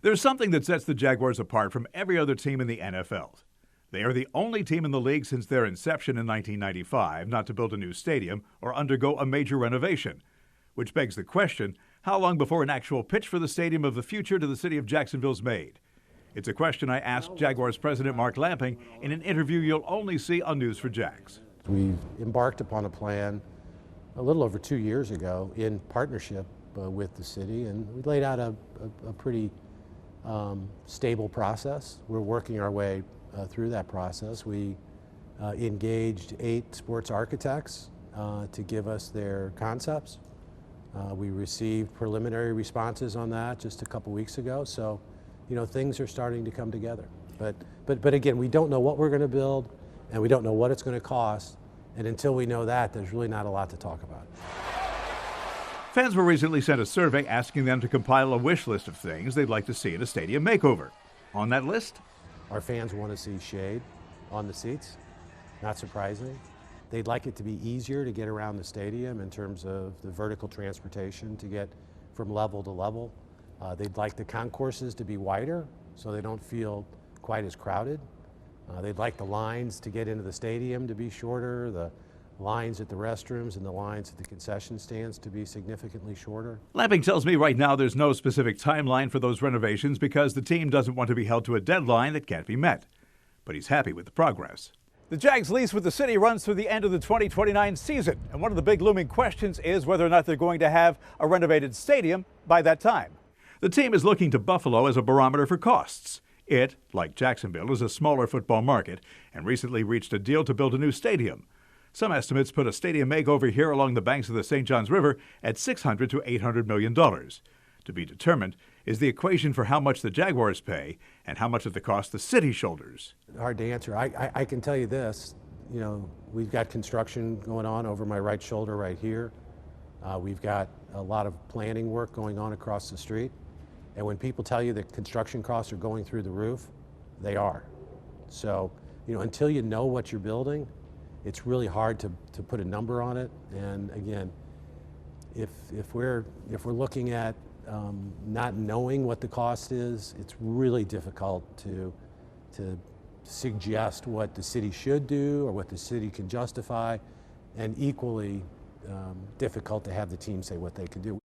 There's something that sets the Jaguars apart from every other team in the NFL. They are the only team in the league since their inception in 1995 not to build a new stadium or undergo a major renovation. Which begs the question, how long before an actual pitch for the stadium of the future to the city of Jacksonville is made? It's a question I asked Jaguars president Mark Lamping in an interview you'll only see on News4Jax. We've embarked upon a plan a little over 2 years ago in partnership with the city, and we laid out a pretty stable process. We're working our way through that process. We engaged 8 sports architects to give us their concepts. We received preliminary responses on that just a couple weeks ago, so things are starting to come together. But again, we don't know what we're going to build, and we don't know what it's going to cost, and until we know that, there's really not a lot to talk about. Fans were recently sent a survey asking them to compile a wish list of things they'd like to see in a stadium makeover. On that list, our fans want to see shade on the seats, not surprising. They'd like it to be easier to get around the stadium in terms of the vertical transportation to get from level to level. They'd like the concourses to be wider so they don't feel quite as crowded. They'd like the lines to get into the stadium to be shorter, the lines at the restrooms and the lines at the concession stands to be significantly shorter. Lamping tells me right now there's no specific timeline for those renovations because the team doesn't want to be held to a deadline that can't be met. But he's happy with the progress. The Jags lease with the city runs through the end of the 2029 season, and one of the big looming questions is whether or not they're going to have a renovated stadium by that time. The team is looking to Buffalo as a barometer for costs. It, like Jacksonville, is a smaller football market and recently reached a deal to build a new stadium. Some estimates put a stadium makeover here along the banks of the St. Johns River at $600 to $800 million. To be determined is the equation for how much the Jaguars pay and how much of the cost the city shoulders. Hard to answer. I can tell you this, we've got construction going on over my right shoulder right here. We've got a lot of planning work going on across the street. And when people tell you that construction costs are going through the roof, they are. So, until you know what you're building, it's really hard to put a number on it. And again, if we're looking at not knowing what the cost is, it's really difficult to suggest what the city should do or what the city can justify, and equally difficult to have the team say what they can do.